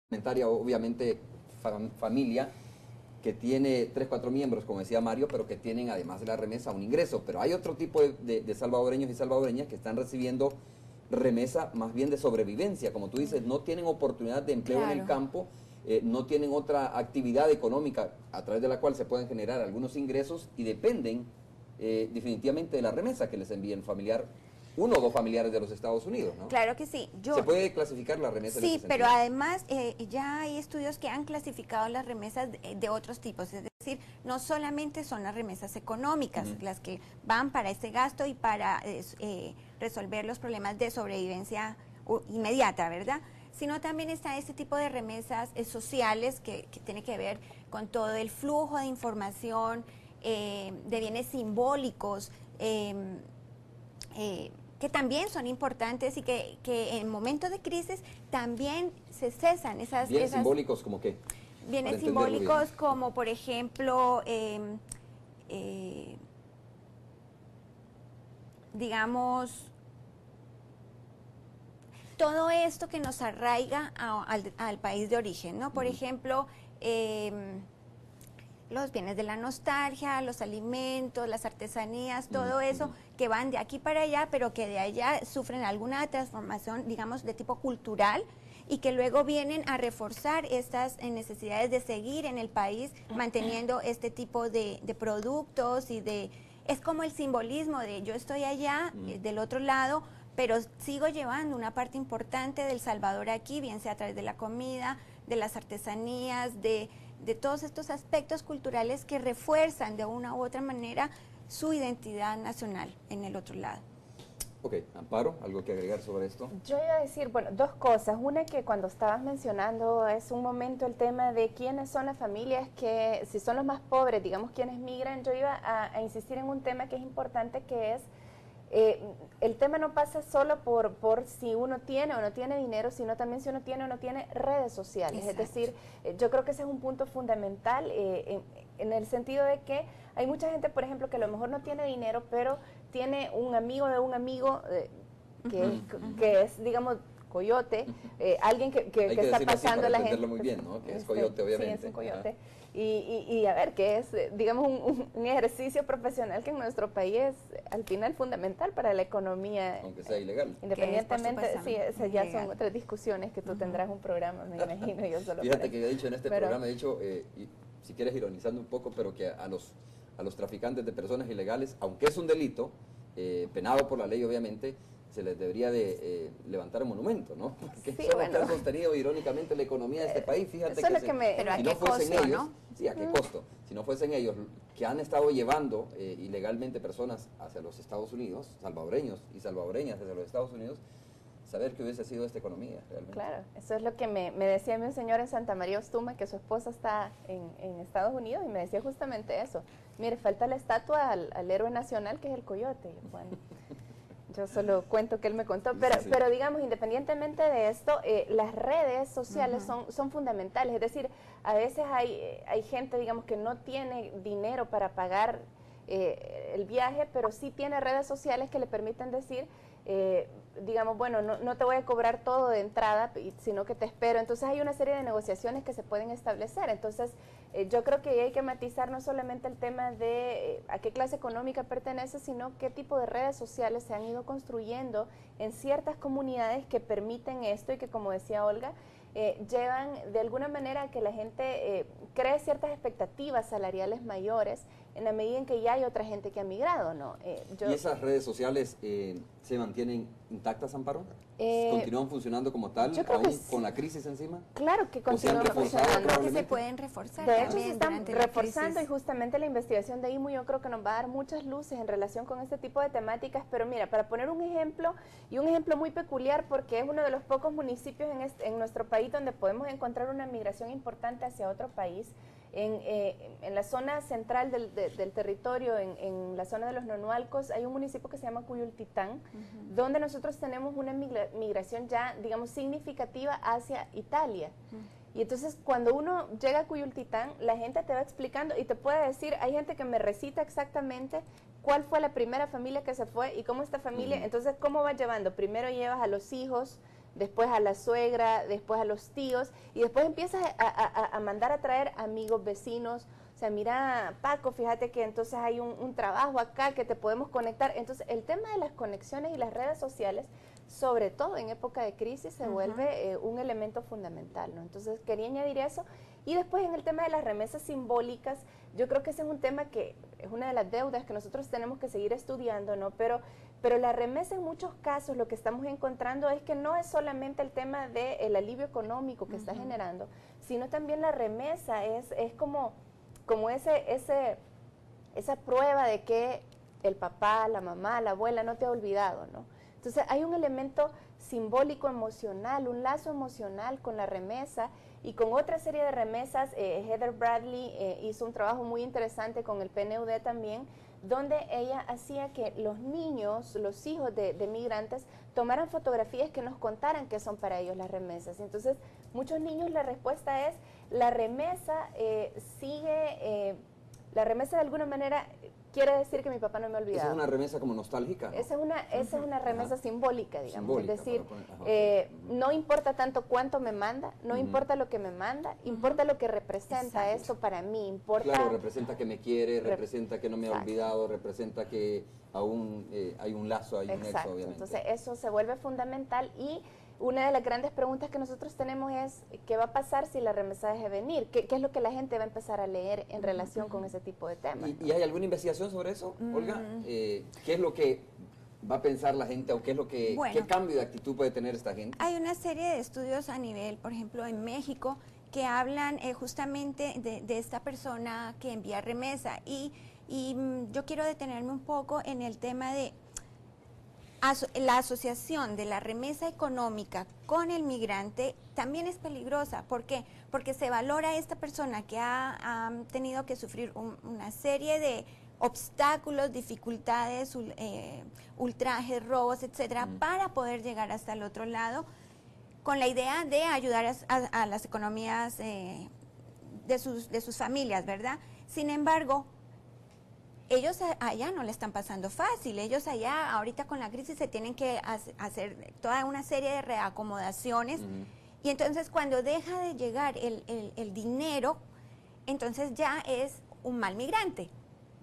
Complementaria, obviamente, familia que tiene 3, 4 miembros, como decía Mario, pero que tienen además de la remesa un ingreso. Pero hay otro tipo de salvadoreños y salvadoreñas que están recibiendo remesa más bien de sobrevivencia. Como tú dices, no tienen oportunidad de empleo en el campo, no tienen otra actividad económica a través de la cual se pueden generar algunos ingresos y dependen definitivamente de la remesa que les envíe el familiar, uno o dos familiares de los Estados Unidos, ¿no? Claro que sí. ¿Se puede clasificar la remesa? Sí, pero además ya hay estudios que han clasificado las remesas de otros tipos, es decir, no solamente son las remesas económicas, las que van para ese gasto y para resolver los problemas de sobrevivencia inmediata, ¿verdad? Sino también está este tipo de remesas sociales que tiene que ver con todo el flujo de información, de bienes simbólicos, que también son importantes y que en momentos de crisis también se cesan esas... ¿Bienes simbólicos como qué? Bienes simbólicos como, por ejemplo, digamos, todo esto que nos arraiga al país de origen, ¿no? Por ejemplo, los bienes de la nostalgia, los alimentos, las artesanías, todo eso que van de aquí para allá, pero que de allá sufren alguna transformación, digamos, de tipo cultural y que luego vienen a reforzar estas necesidades de seguir en el país manteniendo este tipo de productos y de... Es como el simbolismo de yo estoy allá, del otro lado, pero sigo llevando una parte importante del Salvador aquí, bien sea a través de la comida, de las artesanías, de todos estos aspectos culturales que refuerzan de una u otra manera su identidad nacional en el otro lado. Ok, Amparo, ¿algo que agregar sobre esto? Yo iba a decir, bueno, dos cosas. Una, que cuando estabas mencionando es un momento el tema de quiénes son las familias que, si son los más pobres, digamos, quienes migran, yo iba a insistir en un tema que es importante, que es el tema no pasa solo por si uno tiene o no tiene dinero, sino también si uno tiene o no tiene redes sociales. Exacto. Es decir, yo creo que ese es un punto fundamental en el sentido de que hay mucha gente, por ejemplo, que a lo mejor no tiene dinero, pero tiene un amigo de un amigo que es, digamos, coyote, alguien que está pasando la gente. Muy bien, ¿no? Que es coyote, obviamente. Sí, es un coyote. Y a ver, que es, digamos, un ejercicio profesional que en nuestro país es al final fundamental para la economía. Aunque sea ilegal. Independientemente, sí, esas ya son otras discusiones que tú tendrás un programa, me imagino. Yo solo Fíjate que yo he dicho en este programa, he dicho, y si quieres ironizando un poco, pero que a los traficantes de personas ilegales, aunque es un delito, penado por la ley obviamente, se les debería de levantar un monumento, ¿no? Porque sí, son los que han sostenido irónicamente la economía de este país. Fíjate que, pero ¿a qué costo, ellos, no? Sí, ¿a qué costo? Si no fuesen ellos que han estado llevando ilegalmente personas hacia los Estados Unidos, salvadoreños y salvadoreñas hacia los Estados Unidos, saber qué hubiese sido esta economía realmente. Claro, eso es lo que me decía mi señor en Santa María Ostuma, que su esposa está en Estados Unidos, y me decía justamente eso. Mire, falta la estatua al héroe nacional, que es el coyote. Bueno, yo solo cuento que él me contó, pero digamos, independientemente de esto, las redes sociales son fundamentales. Es decir, a veces hay gente, digamos, que no tiene dinero para pagar el viaje, pero sí tiene redes sociales que le permiten decir, digamos, bueno, no te voy a cobrar todo de entrada, sino que te espero. Entonces hay una serie de negociaciones que se pueden establecer. Entonces yo creo que hay que matizar no solamente el tema de a qué clase económica pertenece, sino qué tipo de redes sociales se han ido construyendo en ciertas comunidades que permiten esto y que, como decía Olga, llevan de alguna manera a que la gente cree ciertas expectativas salariales mayores en la medida en que ya hay otra gente que ha migrado, ¿no? ¿Y esas redes sociales se mantienen intactas, Amparo? ¿Continúan funcionando como tal, aún con la crisis encima? Claro que continúan funcionando. Creo que se pueden reforzar. De hecho, se están reforzando, y justamente la investigación de IMU yo creo que nos va a dar muchas luces en relación con este tipo de temáticas. Pero mira, para poner un ejemplo, y un ejemplo muy peculiar, porque es uno de los pocos municipios en nuestro país donde podemos encontrar una migración importante hacia otro país, en la zona central del territorio, en la zona de los Nonualcos, hay un municipio que se llama Cuyultitán, donde nosotros tenemos una migración ya, digamos, significativa hacia Italia. Y entonces cuando uno llega a Cuyultitán, la gente te va explicando y te puede decir, hay gente que me recita exactamente cuál fue la primera familia que se fue y cómo esta familia, entonces cómo va llevando. Primero llevas a los hijos, después a la suegra, después a los tíos, y después empiezas a mandar a traer amigos, vecinos. O sea, mira, Paco, fíjate que entonces hay un trabajo acá que te podemos conectar. Entonces, el tema de las conexiones y las redes sociales, sobre todo en época de crisis, se vuelve un elemento fundamental, ¿no? Entonces, quería añadir eso. Y después, en el tema de las remesas simbólicas, yo creo que ese es un tema que es una de las deudas que nosotros tenemos que seguir estudiando, ¿no? Pero la remesa, en muchos casos, lo que estamos encontrando es que no es solamente el tema del alivio económico que está generando, sino también la remesa es como esa prueba de que el papá, la mamá, la abuela no te ha olvidado, ¿no? Entonces hay un elemento simbólico emocional, un lazo emocional con la remesa y con otra serie de remesas. Heather Bradley hizo un trabajo muy interesante con el PNUD también, donde ella hacía que los niños, los hijos de migrantes, tomaran fotografías que nos contaran qué son para ellos las remesas. Entonces, muchos niños, la respuesta es, la remesa la remesa de alguna manera quiere decir que mi papá no me ha olvidado. ¿Esa es una remesa como nostálgica, ¿no? Esa es una remesa simbólica, digamos. Simbólica, es decir, okay. No importa tanto cuánto me manda, no importa lo que me manda, importa lo que representa esto para mí. Importa, claro, representa que me quiere, representa que no me ha olvidado, representa que aún hay un lazo, hay un nexo, obviamente. Entonces eso se vuelve fundamental y una de las grandes preguntas que nosotros tenemos es ¿qué va a pasar si la remesa deja de venir? ¿Qué es lo que la gente va a empezar a leer en relación con ese tipo de temas? ¿Y hay alguna investigación sobre eso, Olga? ¿Qué es lo que va a pensar la gente o qué es lo que qué cambio de actitud puede tener esta gente? Hay una serie de estudios a nivel, por ejemplo, en México, que hablan justamente de esta persona que envía remesa y yo quiero detenerme un poco en el tema de la asociación de la remesa económica con el migrante también es peligrosa. ¿Por qué? Porque se valora a esta persona que ha tenido que sufrir una serie de obstáculos, dificultades, ultrajes, robos, etcétera, para poder llegar hasta el otro lado, con la idea de ayudar a las economías de sus familias, ¿verdad? Sin embargo, ellos allá no le están pasando fácil, ellos allá ahorita con la crisis se tienen que hacer toda una serie de reacomodaciones y entonces cuando deja de llegar el dinero, entonces ya es un mal migrante,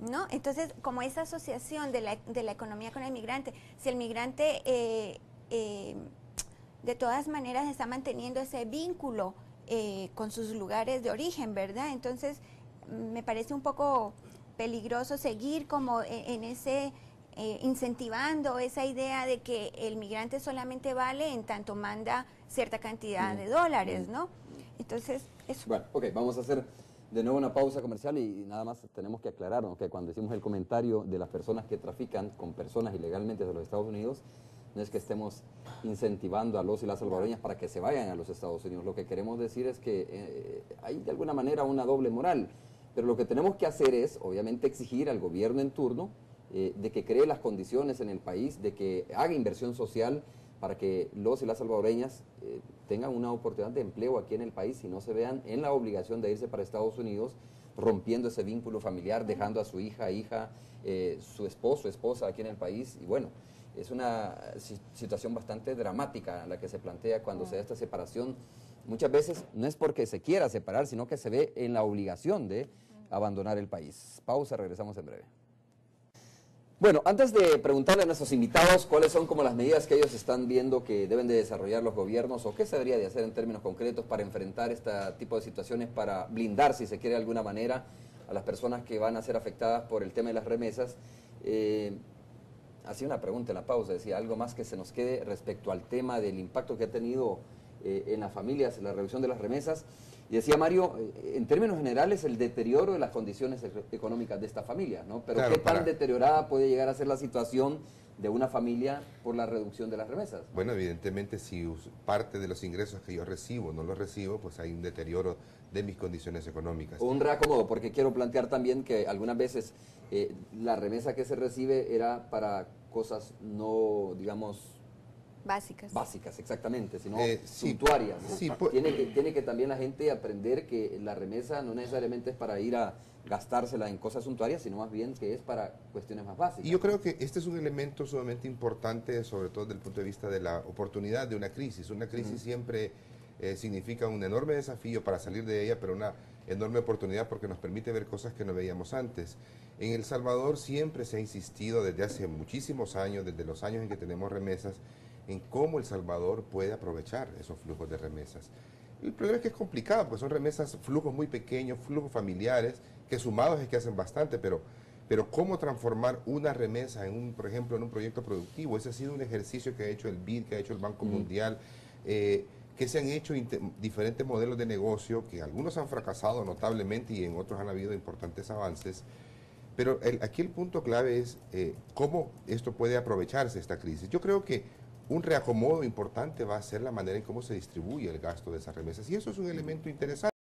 ¿no? Entonces, como esa asociación de la economía con el migrante, si el migrante de todas maneras está manteniendo ese vínculo con sus lugares de origen, ¿verdad? Entonces, me parece un poco peligroso seguir como en ese incentivando esa idea de que el migrante solamente vale en tanto manda cierta cantidad de dólares, ¿no? Entonces, eso. Bueno, ok, vamos a hacer de nuevo una pausa comercial y nada más tenemos que aclararnos que cuando decimos el comentario de las personas que trafican con personas ilegalmente de los Estados Unidos, no es que estemos incentivando a los y las salvadoreñas para que se vayan a los Estados Unidos. Lo que queremos decir es que hay de alguna manera una doble moral. Pero lo que tenemos que hacer es, obviamente, exigir al gobierno en turno de que cree las condiciones en el país, de que haga inversión social para que los y las salvadoreñas tengan una oportunidad de empleo aquí en el país y no se vean en la obligación de irse para Estados Unidos, rompiendo ese vínculo familiar, dejando a su hija, su esposo, esposa aquí en el país. Y bueno, es una situación bastante dramática la que se plantea cuando se da esta separación. Muchas veces no es porque se quiera separar, sino que se ve en la obligación de abandonar el país. Pausa, regresamos en breve. Bueno, antes de preguntarle a nuestros invitados cuáles son como las medidas que ellos están viendo que deben de desarrollar los gobiernos o qué se debería de hacer en términos concretos para enfrentar este tipo de situaciones, para blindar, si se quiere de alguna manera, a las personas que van a ser afectadas por el tema de las remesas, hacía una pregunta en la pausa, decía algo más que se nos quede respecto al tema del impacto que ha tenido en las familias, la reducción de las remesas. Y decía Mario, en términos generales, el deterioro de las condiciones económicas de esta familia, ¿no? Pero claro, ¿qué tan deteriorada puede llegar a ser la situación de una familia por la reducción de las remesas? Bueno, evidentemente, si parte de los ingresos que yo recibo no los recibo, pues hay un deterioro de mis condiciones económicas. Un reacomodo, porque quiero plantear también que algunas veces la remesa que se recibe era para cosas no, digamos, Básicas. Exactamente, sino sí, suntuarias. ¿no? sí, tiene que también la gente aprender que la remesa no necesariamente es para ir a gastársela en cosas suntuarias, sino más bien que es para cuestiones más básicas. Y yo creo que este es un elemento sumamente importante, sobre todo desde el punto de vista de la oportunidad de una crisis. Una crisis siempre significa un enorme desafío para salir de ella, pero una enorme oportunidad porque nos permite ver cosas que no veíamos antes. En El Salvador siempre se ha insistido desde hace muchísimos años, desde los años en que tenemos remesas, en cómo El Salvador puede aprovechar esos flujos de remesas. El problema es que es complicado, porque son remesas, flujos muy pequeños, flujos familiares, que sumados es que hacen bastante, pero cómo transformar una remesa por ejemplo, en un proyecto productivo. Ese ha sido un ejercicio que ha hecho el BID, que ha hecho el Banco Mundial, que se han hecho diferentes modelos de negocio, que algunos han fracasado notablemente y en otros han habido importantes avances. Pero aquí el punto clave es cómo esto puede aprovecharse esta crisis. Yo creo que un reacomodo importante va a ser la manera en cómo se distribuye el gasto de esas remesas. Y eso es un elemento interesante.